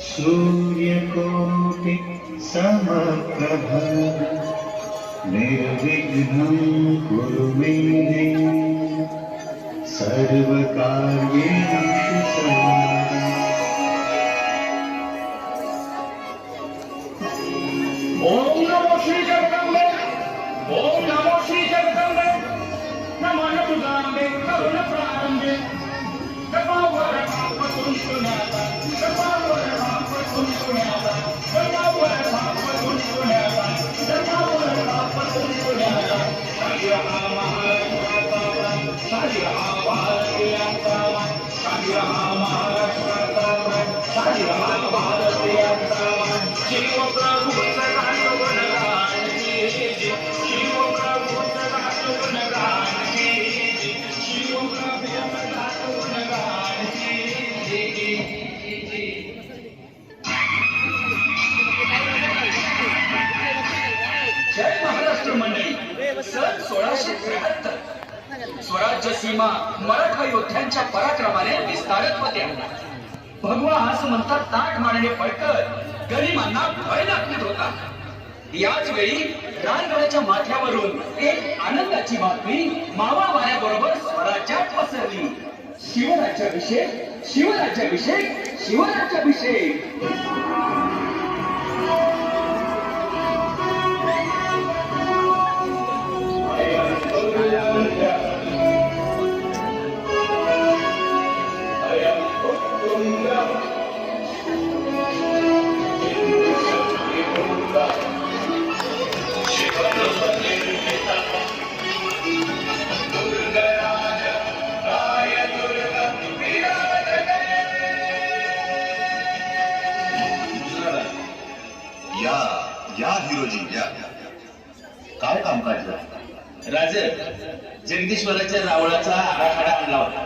सूर्यकोटि समप्रभ निर्विघ्नं कुरु मे देव सर्वकार्येषु सर्वदा। ओम नमो श्री जगदम्बे, ओम नमो श्री जगदम्बे, नमो दुर्गांबे करुण प्रारंभे, कृपावर भागवतुं पुण्याता, कृपावर भागवतुं पुण्याता, कृपावर भागवतुं पुण्याता, कृपावर भागवतुं पुण्याता। साई रहा महाराष्ट्राचा, साई रहा भारतीयांचा, साई रहा महाराष्ट्राचा, साई रहा भारतीयांचा। शिव प्रभूचा गाणं गाण कीजे, शिव प्रभूचा गाणं गाण कीजे, शिव प्रभूचा गाणं गाण कीजे। जय महाराष्ट्र मंडळी, सन 1673 स्वराज्य सीमा मराठा योद्ध्यांच्या पराक्रमाने विस्तारत होत्या। भगवा असं म्हणतात ताट मारणे पळकर गरिबांना भय दाखवित होता। याच वेळी राजगडाच्या माथ्यावरून एक आनंदाची बातमी मावळ वाऱ्याबरोबर स्वराज्यात पसरली। शिवराज्याभिषेक, शिवराज्याभिषेक, शिवराज्याभिषेक। या हिरोजी या, काय कामकाज राजे, जगदीश्वराच्या रावळाचा आराखडा आणला होता।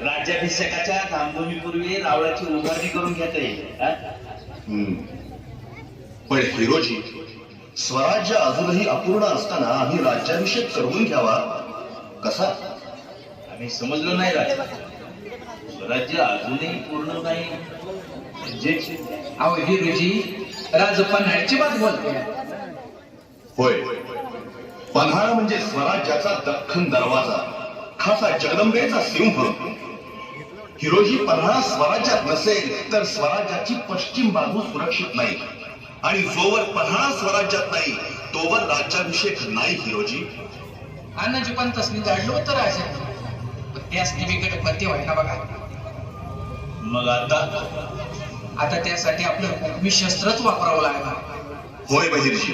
राज्याभिषेकाच्या धामधुमीपूर्वी रावळाची उभारणी करून घेता येईल। पण हिरोजी, स्वराज्य अजूनही अपूर्ण असताना आम्ही राज्याभिषेक करून घ्यावा कसा? आम्ही समजलो नाही राजे, स्वराज्य अजूनही पूर्ण नाही म्हणजे? अहो हिरोजी, राज पन्हाळ्याची बात बोलते। होय, पन्हाळा म्हणजे स्वराज्याचा दख्खन दरवाजा, खासा जगदंबेचा सिंह। हिरोजी, पन्हाळा स्वराज्यात नसेल तर स्वराज्याची पश्चिम बाजू सुरक्षित नाही, आणि जोवर पन्हाळा स्वराज्यात नाही तोवर राज्याभिषेक नाही हिरोजी। अण्णाजी पण तसली धाडलं होतं राजा, पण त्यासनी बिकट पत्ते व्हायला बघा। मग आता त्यासाठी आपलं हुकमी शस्त्रच वापरावं लागणार। होय बहिर्जी,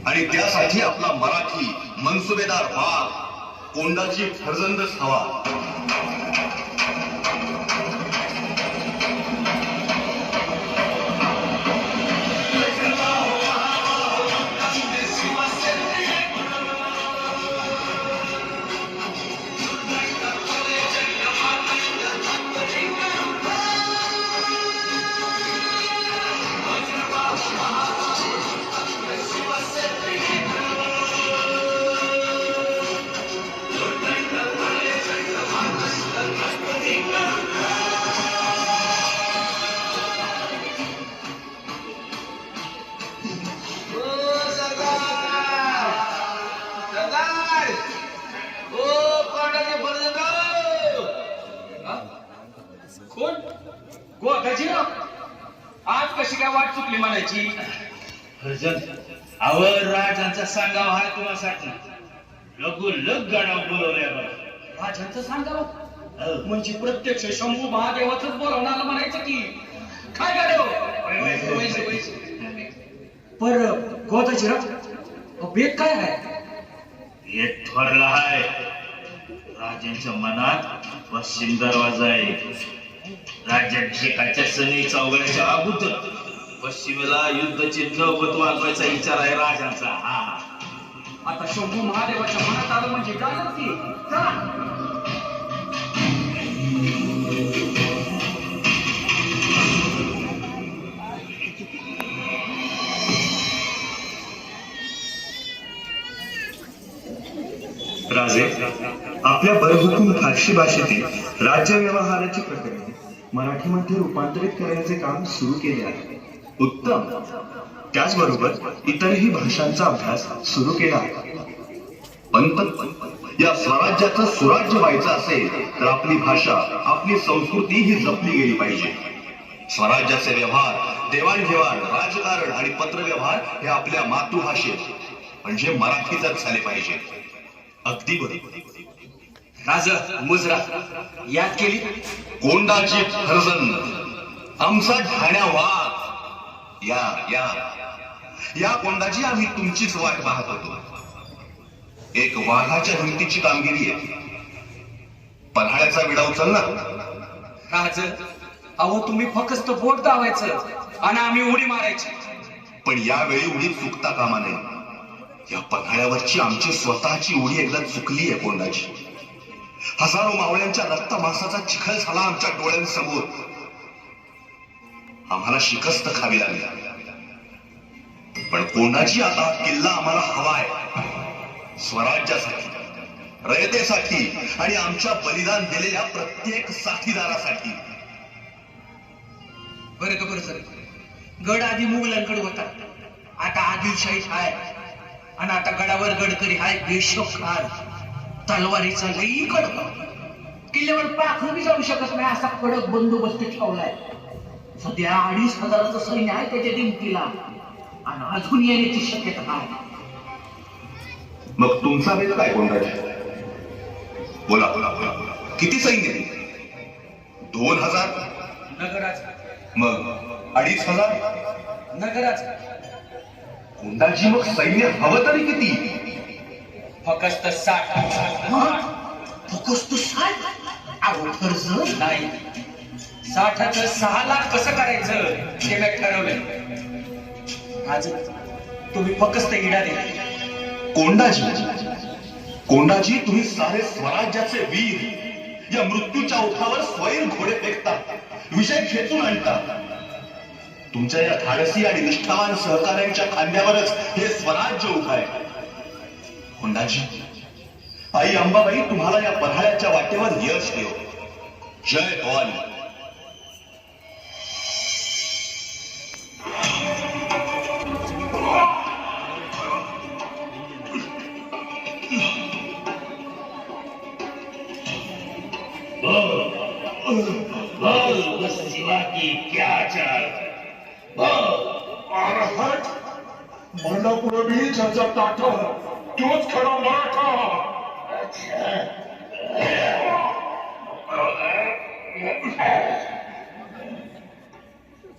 आणि त्यासाठी आपला मराठी मनसुबेदार वाघ कोंडाची फर्जंदच हवा। कोण? गोदाजीराव, आज कशी काय वाट चुकली म्हणायची? आवर राजांचा सांगावा हा तुम्हासाठी लगोलग गाडा बोलवल्या बघा। राजांचं सांगावं म्हणजे प्रत्यक्ष शंभू महादेवाचंच बोलावणार म्हणायचं की काय गाड्यो? पर गोदाजीराव, बेत काय आहे? एक ठरला आहे, राजांच्या मनात पश्चिम दरवाजा आहे। राज्याभिषेकाच्या सणी चौघड्याच्या अगोदर पश्चिमेला युद्ध चिन्ह वाजवायचा विचार आहे राजांचा। आता शंभू महादेवाच्या मनात आलं म्हणजे जाणार की राजे, आपल्या बरहुकूम फारसी भाषेतील राज्य व्यवहाराची प्रकरणे मराठीमध्ये रूपांतरित करण्याचे काम सुरू केले आहे. उत्तम. त्याचबरोबर इतरही भाषांचा अभ्यास सुरू केला आहे. पंत, या स्वराज्याचं सुराज्य व्हायचं असेल तर आपली भाषा, आपली संस्कृती ही जपली गेली पाहिजे. स्वराज्याचे व्यवहार, देवाणघेवाण, राजकारण आणि पत्रव्यवहार हे आपल्या मातृभाषेत म्हणजे मराठीतच झाले पाहिजे. अगदी बरोबर. राज मुजरा याद केली. कोंडाची फर्जंद, आमचा ठाण्या वाघ. या या या कोंडाची आम्ही तुमचीच वाट पाहत होतो. एक वाघाच्या हिमतीची कामगिरी आहे. पन्हाळ्याचा विडा उचल ना. राज अहो तुम्ही फक्त बोट दावायचं आणि आम्ही उडी मारायची. पण यावेळी उडी चुकता कामा नये. या पन्हाळ्यावरची आमची स्वतःची उडी एकदा चुकली आहे कोंडाची. हजारो मावळ्यांच्या रक्तमासाचा चिखल झाला आमच्या डोळ्यांसमोर. आम्हाला शिकस्त खावी लागली. पण कोंडाची आता किल्ला आम्हाला हवाय. स्वराज्यासाठी, रयतेसाठी आणि आमच्या बलिदान दिलेल्या प्रत्येक साथीदारासाठी. बरं का बरं सर, गड आधी मुघलांकडे होता, आता आदिलशाही हाय आणि आता गडावर गडकरी हाय बेशोखार. तलवारीचा लई कडक, किल्ल्यावर पाखरू बी जाऊ शकत नाही असा कडक बंदोबस्त ठेवलाय. सध्या 2500 सैन्य आहे त्याच्या दिमतीला आणि अजून येण्याची शक्यता आहे. मग तुमचा वेळ काय कोंडाची? बोला बोला बोला. किती सैन्य? 2000? नगराच मग 2500? नगराच कोंडाजी मग सैन्य हवं तरी किती? फक्त 60. फक्त 60? अहो खर्च नाही. 60चं 6 लाख कसं करायचं ते मी ठरवलंय. आज तुम्ही फक्त इडा दे. कोंडाजी, कोंडाजी तुम्ही सारे स्वराज्याचे वीर. या मृत्यूच्या ओठावर स्वैर घोडे फेकता, विजय खेचून आणता. तुमच्या या धाडसी आणि निष्ठावान सहकार्यांच्या खांद्यावरच हे स्वराज्य उभं आहे. कोंडाजी, आई अंबाबाई तुम्हाला या पन्हाळ्याच्या वाटेवर यश देव. जय भवानी. क्या चाल मला पूर्वी ज्याचा ताठा तोच खरा मराठा.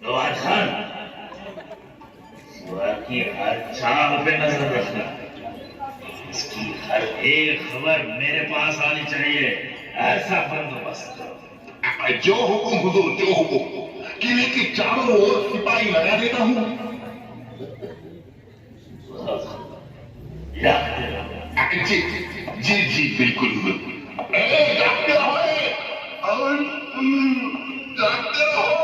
गवाधान की हर चाल पे नजर रखना. इसकी हर एक खबर मेरे पास आनी चाहिए. ऐसा बंदोबस्त करो. जो हुकुम हुजूर, जो हुकुम. किले की चारों ओर सिपाही लगा देता हूं. जी जी जी बिल्कुल. जागते रहो, जागते रहो.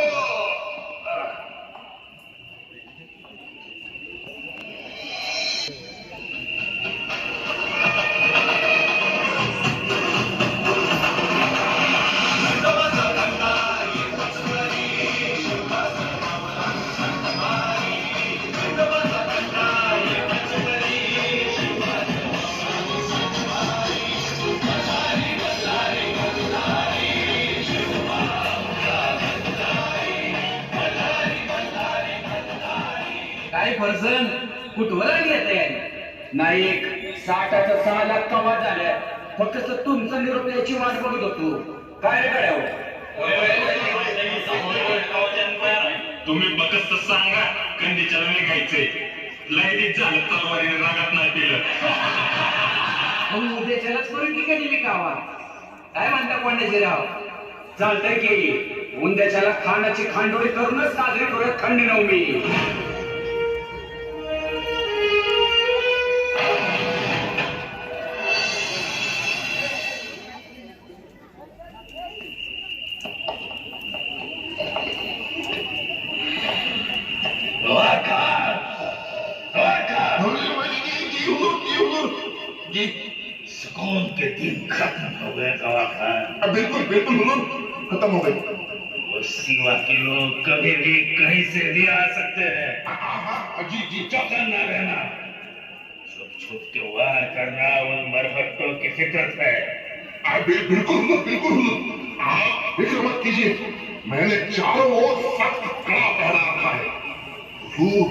काय फरसन कुठवर आली आता याने? नाईक 60चं 6 लाख कवा झाल्या. फक्त तुमचा निरोप याची वाट बघत होतो. काय रे गड्यावर? तुम्ही बघत सांगा कंदीच्या निघायचंय. लयदीत झालं तलवारीने रागात नाही पिलं. मग उद्याच्यालाच करून की कधी मी कावा? काय म्हणता कोंडाजीराव? चालतंय की उद्याच्याला खानाची खांडोळी करूनच साजरी करूयात खंडनवमी. सुकून के दिन खत्म हो गया कवा खान? बिल्कुल बिल्कुल हुजूर, खत्म हो गई। वो सिवा के लोग कभी भी कहीं से भी आ सकते हैं। जी जी चौकन न रहना, छुप छुप के वार करना उन मरहट्टों की फितरत है। बिल्कुल हुजूर, बिल्कुल हुजूर, आप फिक्र मत कीजिए, मैंने चारों ओर सख्त कड़ा पहरा रखा है। हुजूर,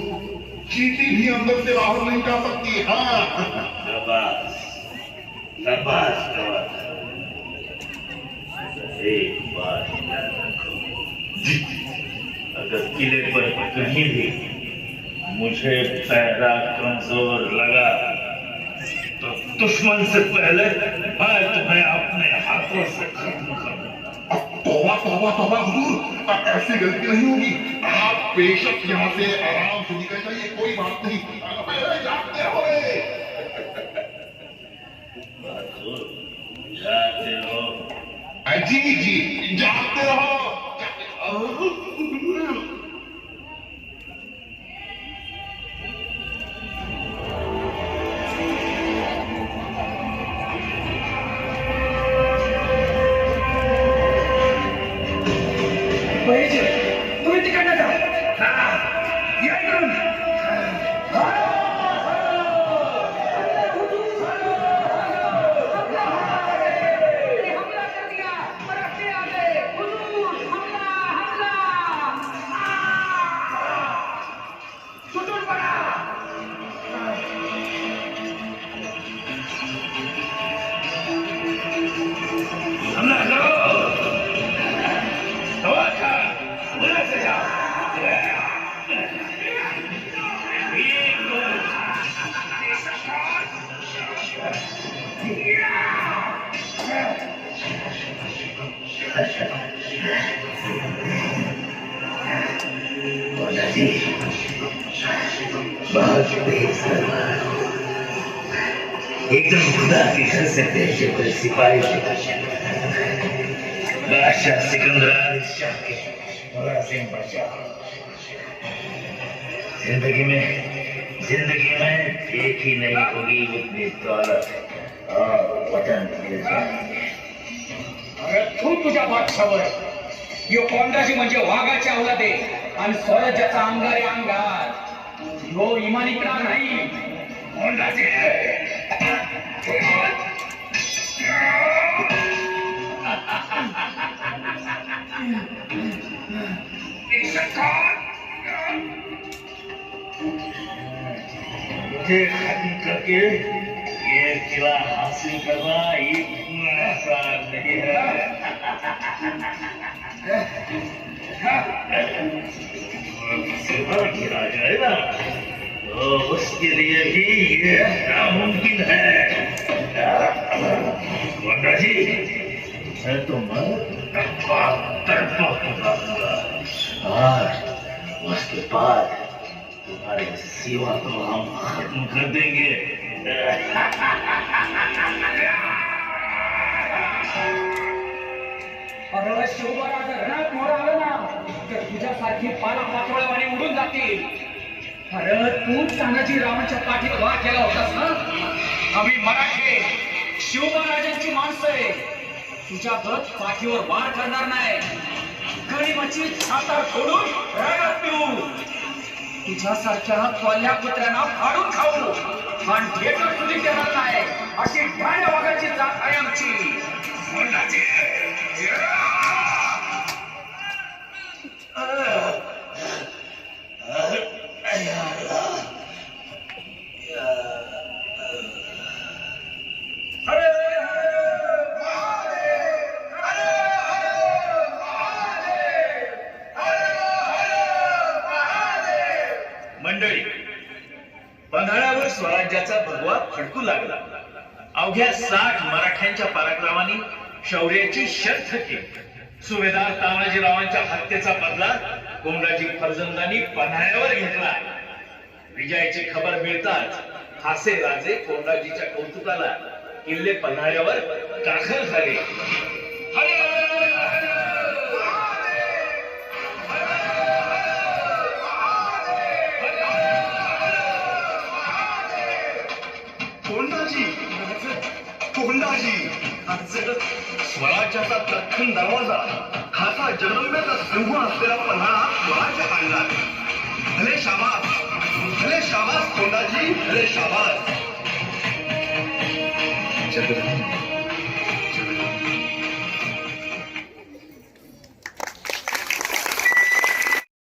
चींटी भी अंदर से बाहर नहीं जा सकती। हाँ शाबाश शाबाश कवा खान। एक बात याद रखो, अगर किले पर कहीं भी मुझे पहरा कमजोर लगा तो दुश्मन से पहले मैं तुम्हें अपने हाथों से खत्म कर दूंगा। तौबा तौबा तौबा हुजूर, ऐसी गलती नहीं होगी। आप बेशक यहाँ से आराम से निकल जाइए, कोई बात नहीं। जाते रहो जाते रहो। जी जी, जाते रहो। तुम्ही तिकडनं जा. या इकडून. हमला करो। कवा खान, उधर से जाओ। बहुत तेज तलवार, एकदम खुदा के घर से भेजे हुए सिपाही बादशाह सिकंदर आदिल शाह के मुलाजिम बचा। जिंदगी में देखी नहीं होगी उतनी दौलत और वतन मिल जाएंगे। अरे तू तुझ्या बादशावर यो कोंडाजी म्हणजे वाघाच्या अवलादे आणि स्वराज्याचा अंगार अंगार यो इमानिकणार नाही. कोंडाजी मुझे खत्म करके ये किला हासिल करना इतना आसान नहीं है। सिर्फ गिरा जाए ना तो उसके लिए भी ये नामुमकिन है। वंडा जी, मैं तो तरफा दूंगा और उसके बाद तुम्हारे सेवा को हम खत्म कर देंगे। अरे शिवराज रणात मोर आलं ना तर तुझ्यासारखी पाला पाचोळ्यावाने उडून जातील. अरे तूच तानाजी रावांच्या पाठीवर वार केला होतास ना. आम्ही मराठे शिवराजांची माणसं आहे. तुझ्यागत पाठीवर वार करणार नाही. गणिमाची छातार फोडून रगत पिऊ. तुझ्यासारख्या कोल्ह्या कुत्र्यांना फाडून खाऊ आणि ढेकर तुझी देणार नाही. अशी ढाण्या वाघाची जात आहे आमची. मंडळी, पन्हाळ्यावर स्वराज्याचा भगवा फडकू लागला. अवघ्या 60 मराठ्यांच्या पराक्रमाने शौर्याची शर्थ केली. सुभेदार तानाजीरावांच्या हत्येचा बदला कोंडाजी फर्जंदांनी पन्हाळ्यावर घेतला. विजयाची खबर मिळताच हासे राजे कोंडाजीच्या कौतुकाला किल्ले पन्हाळ्यावर दाखल झाले. कोंडाजी, कोंडाजी, दख्खन दरवाजा खासा जगदंबेचा सिंह असलेला पन्हाळा स्वराज्य आणणार. भले शाबास कोंडाजी, भले शाबास. जगदंबे